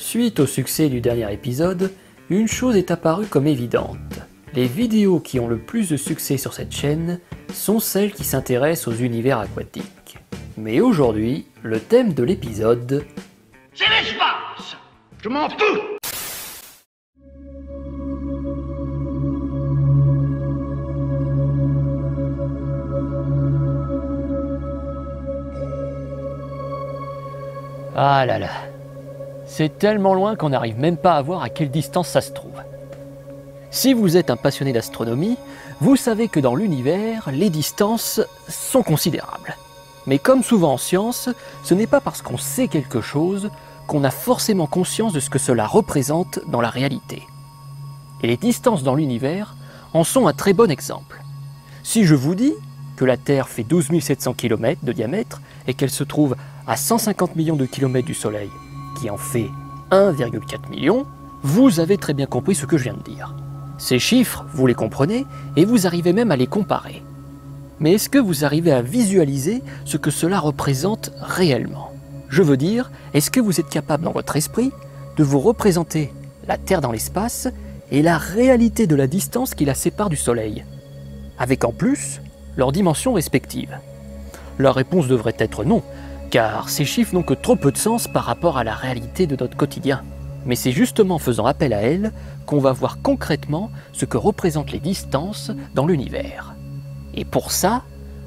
Suite au succès du dernier épisode, une chose est apparue comme évidente. Les vidéos qui ont le plus de succès sur cette chaîne sont celles qui s'intéressent aux univers aquatiques. Mais aujourd'hui, le thème de l'épisode... c'est l'espace! Je m'en fous! Ah là là, c'est tellement loin qu'on n'arrive même pas à voir à quelle distance ça se trouve. Si vous êtes un passionné d'astronomie, vous savez que dans l'univers, les distances sont considérables. Mais comme souvent en science, ce n'est pas parce qu'on sait quelque chose qu'on a forcément conscience de ce que cela représente dans la réalité. Et les distances dans l'univers en sont un très bon exemple. Si je vous dis que la Terre fait 12 700 km de diamètre et qu'elle se trouve à 150 millions de kilomètres du Soleil, qui en fait 1,4 million, vous avez très bien compris ce que je viens de dire. Ces chiffres, vous les comprenez et vous arrivez même à les comparer. Mais est-ce que vous arrivez à visualiser ce que cela représente réellement? Je veux dire, est-ce que vous êtes capable dans votre esprit de vous représenter la Terre dans l'espace et la réalité de la distance qui la sépare du Soleil, avec en plus leurs dimensions respectives? La réponse devrait être non, car ces chiffres n'ont que trop peu de sens par rapport à la réalité de notre quotidien. Mais c'est justement en faisant appel à elles qu'on va voir concrètement ce que représentent les distances dans l'univers. Et pour ça,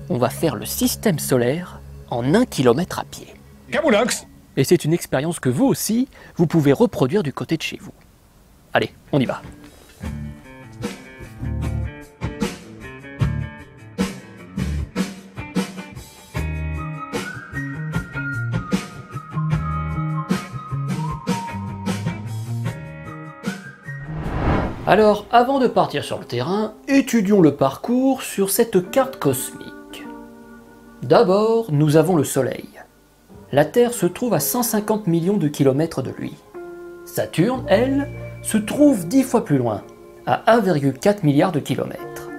on va faire le système solaire en 1 km à pied. Camoulox! Et c'est une expérience que vous aussi, vous pouvez reproduire du côté de chez vous. Allez, on y va. Alors, avant de partir sur le terrain, étudions le parcours sur cette carte cosmique. D'abord, nous avons le Soleil. La Terre se trouve à 150 millions de kilomètres de lui. Saturne, elle, se trouve 10 fois plus loin, à 1,4 milliard de kilomètres.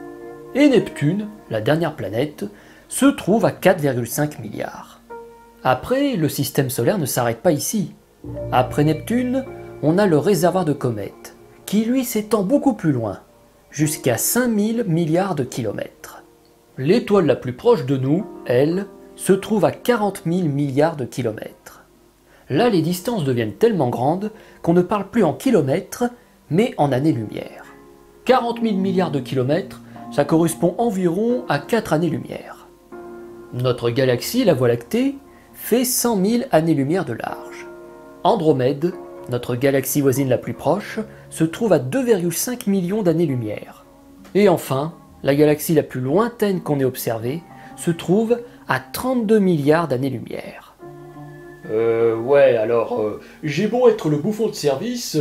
Et Neptune, la dernière planète, se trouve à 4,5 milliards. Après, le système solaire ne s'arrête pas ici. Après Neptune, on a le réservoir de comètes, qui lui s'étend beaucoup plus loin, jusqu'à 5000 milliards de kilomètres. L'étoile la plus proche de nous, elle, se trouve à 40 000 milliards de kilomètres. Là, les distances deviennent tellement grandes qu'on ne parle plus en kilomètres, mais en années-lumière. 40 000 milliards de kilomètres, ça correspond environ à 4 années-lumière. Notre galaxie, la Voie lactée, fait 100 000 années-lumière de large. Andromède, notre galaxie voisine la plus proche, se trouve à 2,5 millions d'années-lumière. Et enfin, la galaxie la plus lointaine qu'on ait observée se trouve à 32 milliards d'années-lumière. Ouais, alors, j'ai beau être le bouffon de service,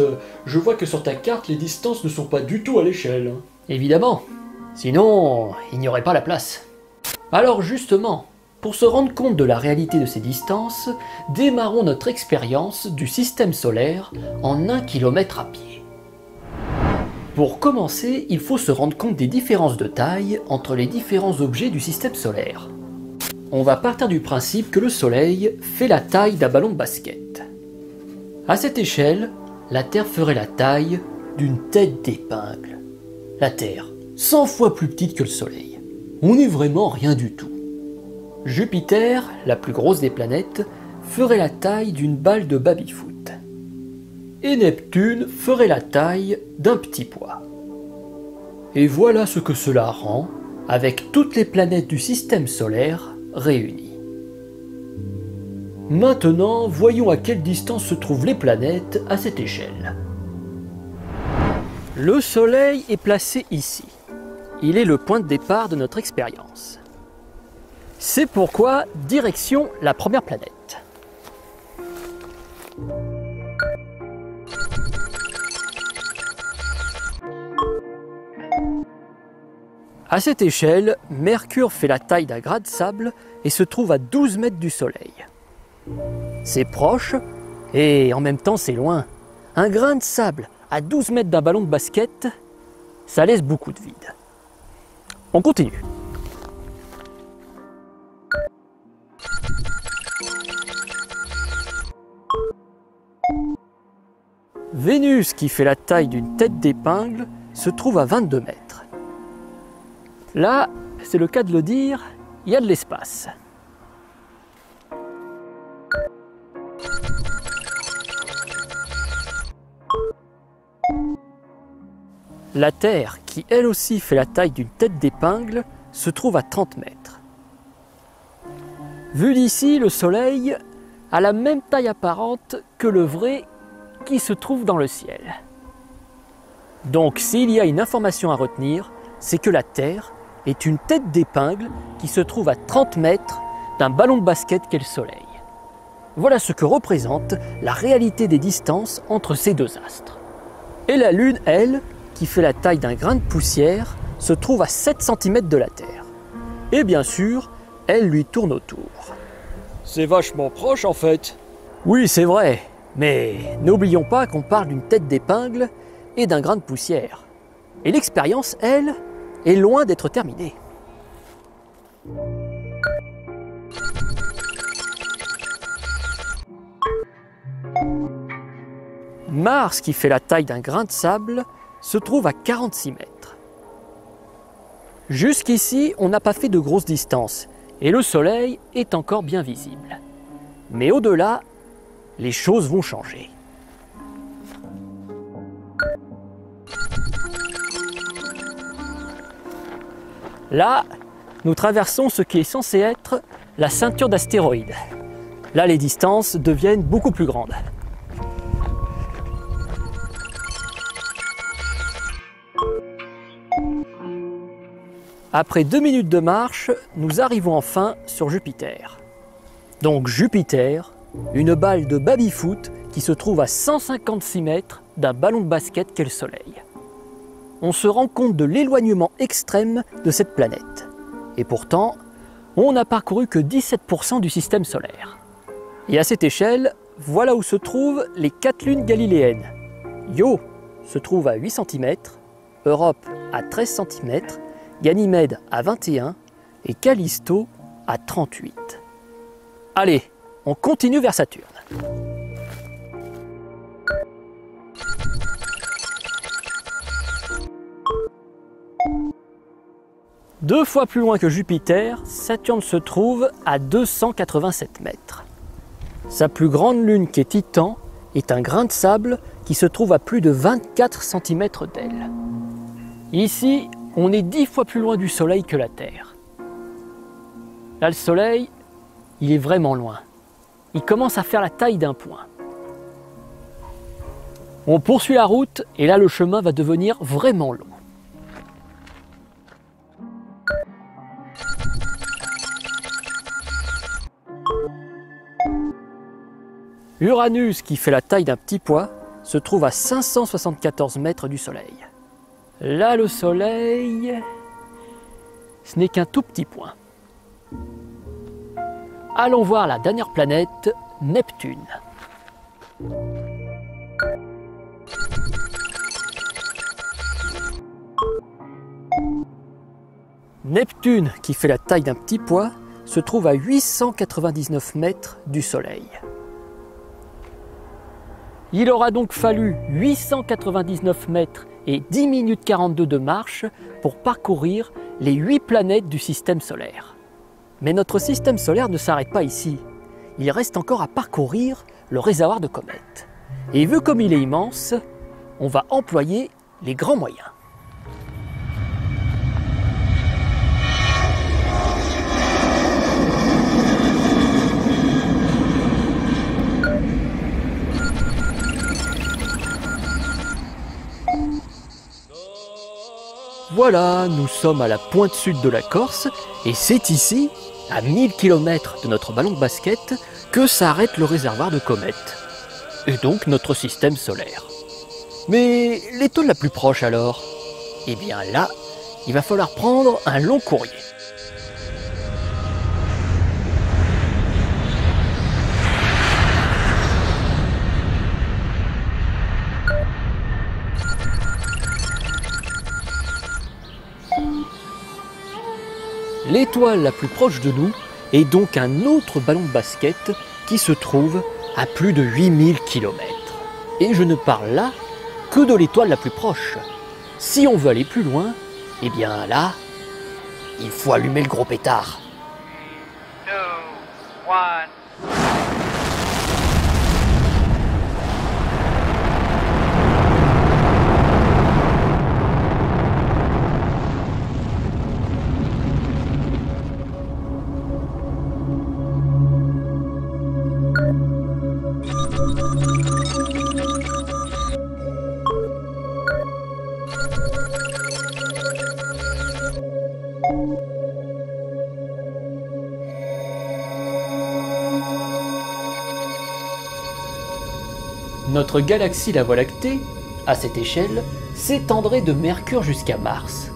je vois que sur ta carte, les distances ne sont pas du tout à l'échelle. Évidemment, sinon, il n'y aurait pas la place. Alors justement, pour se rendre compte de la réalité de ces distances, démarrons notre expérience du système solaire en 1 km à pied. Pour commencer, il faut se rendre compte des différences de taille entre les différents objets du système solaire. On va partir du principe que le Soleil fait la taille d'un ballon de basket. À cette échelle, la Terre ferait la taille d'une tête d'épingle. La Terre, 100 fois plus petite que le Soleil. On n'est vraiment rien du tout. Jupiter, la plus grosse des planètes, ferait la taille d'une balle de baby-foot. Et Neptune ferait la taille d'un petit pois. Et voilà ce que cela rend avec toutes les planètes du système solaire réunies. Maintenant, voyons à quelle distance se trouvent les planètes à cette échelle. Le Soleil est placé ici. Il est le point de départ de notre expérience. C'est pourquoi, direction la première planète. À cette échelle, Mercure fait la taille d'un grain de sable et se trouve à 12 mètres du Soleil. C'est proche et en même temps c'est loin. Un grain de sable à 12 mètres d'un ballon de basket, ça laisse beaucoup de vide. On continue. Vénus, qui fait la taille d'une tête d'épingle, se trouve à 22 mètres. Là, c'est le cas de le dire, il y a de l'espace. La Terre, qui elle aussi fait la taille d'une tête d'épingle, se trouve à 30 mètres. Vu d'ici, le Soleil a la même taille apparente que le vrai qui se trouve dans le ciel. Donc s'il y a une information à retenir, c'est que la Terre est une tête d'épingle qui se trouve à 30 mètres d'un ballon de basket qu'est le Soleil. Voilà ce que représente la réalité des distances entre ces deux astres. Et la Lune, elle, qui fait la taille d'un grain de poussière, se trouve à 7 cm de la Terre. Et bien sûr, elle lui tourne autour. C'est vachement proche en fait. Oui, c'est vrai, mais n'oublions pas qu'on parle d'une tête d'épingle et d'un grain de poussière. Et l'expérience, elle, est loin d'être terminée. Mars, qui fait la taille d'un grain de sable, se trouve à 46 mètres. Jusqu'ici, on n'a pas fait de grosses distances et le Soleil est encore bien visible. Mais au-delà, les choses vont changer. Là, nous traversons ce qui est censé être la ceinture d'astéroïdes. Là, les distances deviennent beaucoup plus grandes. Après 2 minutes de marche, nous arrivons enfin sur Jupiter. Donc Jupiter, une balle de baby-foot qui se trouve à 156 mètres d'un ballon de basket qu'est le Soleil. On se rend compte de l'éloignement extrême de cette planète. Et pourtant, on n'a parcouru que 17% du système solaire. Et à cette échelle, voilà où se trouvent les 4 lunes galiléennes. Io se trouve à 8 cm, Europe à 13 cm, Ganymède à 21 et Callisto à 38. Allez, on continue vers Saturne. Deux fois plus loin que Jupiter, Saturne se trouve à 287 mètres. Sa plus grande lune, qui est Titan, est un grain de sable qui se trouve à plus de 24 cm d'elle. Ici, on est 10 fois plus loin du Soleil que la Terre. Là, le Soleil, il est vraiment loin. Il commence à faire la taille d'un point. On poursuit la route et là, le chemin va devenir vraiment long. Uranus, qui fait la taille d'un petit pois, se trouve à 574 mètres du Soleil. Là, le Soleil, ce n'est qu'un tout petit point. Allons voir la dernière planète, Neptune. Neptune, qui fait la taille d'un petit pois, se trouve à 899 mètres du Soleil. Il aura donc fallu 899 mètres et 10 minutes 42 de marche pour parcourir les 8 planètes du système solaire. Mais notre système solaire ne s'arrête pas ici. Il reste encore à parcourir le réservoir de comètes. Et vu comme il est immense, on va employer les grands moyens. Voilà, nous sommes à la pointe sud de la Corse et c'est ici, à 1000 km de notre ballon de basket, que s'arrête le réservoir de comètes. Et donc notre système solaire. Mais l'étoile la plus proche alors? Eh bien là, il va falloir prendre un long courrier. L'étoile la plus proche de nous est donc un autre ballon de basket qui se trouve à plus de 8000 km. Et je ne parle là que de l'étoile la plus proche. Si on veut aller plus loin, eh bien là, il faut allumer le gros pétard. 2, 1. Notre galaxie, la Voie lactée, à cette échelle, s'étendrait de Mercure jusqu'à Mars.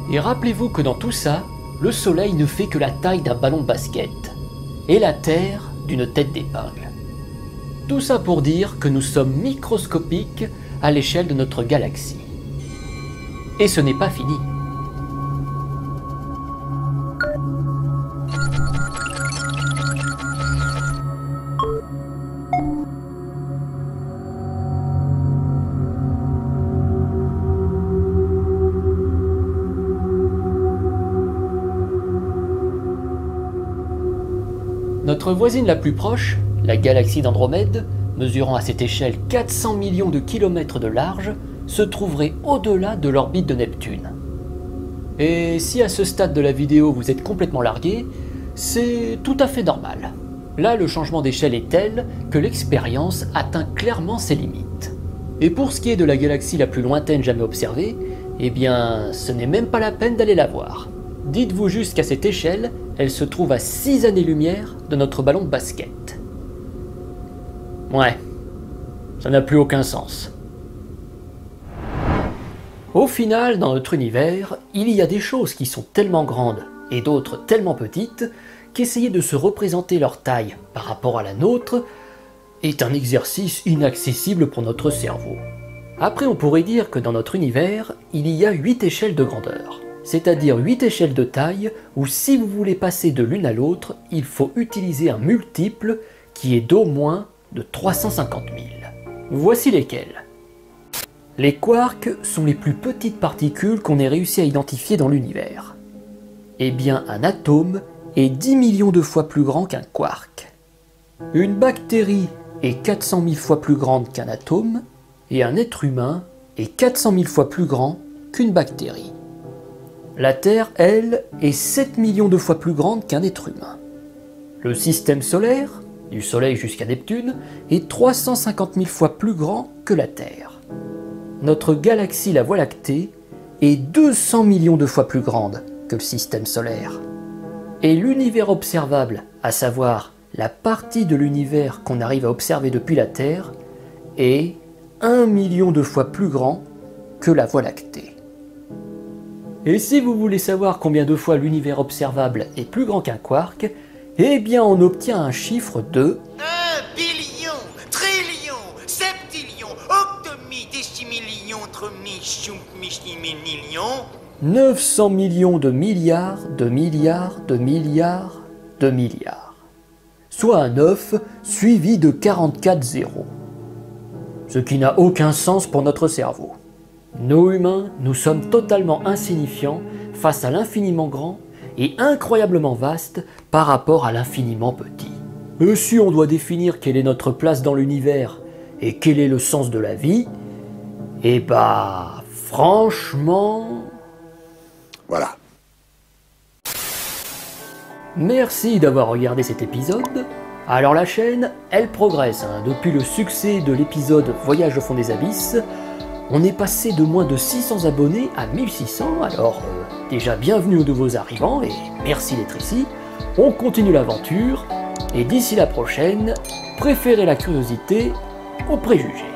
Et rappelez-vous que dans tout ça, le Soleil ne fait que la taille d'un ballon de basket, et la Terre d'une tête d'épingle. Tout ça pour dire que nous sommes microscopiques à l'échelle de notre galaxie. Et ce n'est pas fini. Notre voisine la plus proche, la galaxie d'Andromède, mesurant à cette échelle 400 millions de kilomètres de large, se trouverait au-delà de l'orbite de Neptune. Et si à ce stade de la vidéo vous êtes complètement largué, c'est tout à fait normal. Là, le changement d'échelle est tel que l'expérience atteint clairement ses limites. Et pour ce qui est de la galaxie la plus lointaine jamais observée, eh bien, ce n'est même pas la peine d'aller la voir. Dites-vous juste qu'à cette échelle, elle se trouve à 6 années-lumière de notre ballon de basket. Ouais, ça n'a plus aucun sens. Au final, dans notre univers, il y a des choses qui sont tellement grandes et d'autres tellement petites qu'essayer de se représenter leur taille par rapport à la nôtre est un exercice inaccessible pour notre cerveau. Après, on pourrait dire que dans notre univers, il y a 8 échelles de grandeur. C'est-à-dire 8 échelles de taille où si vous voulez passer de l'une à l'autre, il faut utiliser un multiple qui est d'au moins de 350 000. Voici lesquelles. Les quarks sont les plus petites particules qu'on ait réussi à identifier dans l'univers. Eh bien, un atome est 10 millions de fois plus grand qu'un quark. Une bactérie est 400 000 fois plus grande qu'un atome, et un être humain est 400 000 fois plus grand qu'une bactérie. La Terre, elle, est 7 millions de fois plus grande qu'un être humain. Le système solaire, du Soleil jusqu'à Neptune, est 350 000 fois plus grand que la Terre. Notre galaxie, la Voie lactée, est 200 millions de fois plus grande que le système solaire. Et l'univers observable, à savoir la partie de l'univers qu'on arrive à observer depuis la Terre, est 1 million de fois plus grand que la Voie lactée. Et si vous voulez savoir combien de fois l'univers observable est plus grand qu'un quark, eh bien on obtient un chiffre de 1 billion, trillion, septillion, octomie, décimillion, tromie, million, 900 millions de milliards de milliards de milliards de milliards. Soit un 9 suivi de 44 zéros. Ce qui n'a aucun sens pour notre cerveau. Nous humains, nous sommes totalement insignifiants face à l'infiniment grand et incroyablement vaste par rapport à l'infiniment petit. Et si on doit définir quelle est notre place dans l'univers et quel est le sens de la vie, eh bah, franchement... Voilà. Merci d'avoir regardé cet épisode. Alors la chaîne, elle progresse. Depuis le succès de l'épisode Voyage au fond des abysses, on est passé de moins de 600 abonnés à 1600, alors déjà bienvenue aux nouveaux arrivants et merci d'être ici. On continue l'aventure et d'ici la prochaine, préférez la curiosité aux préjugés.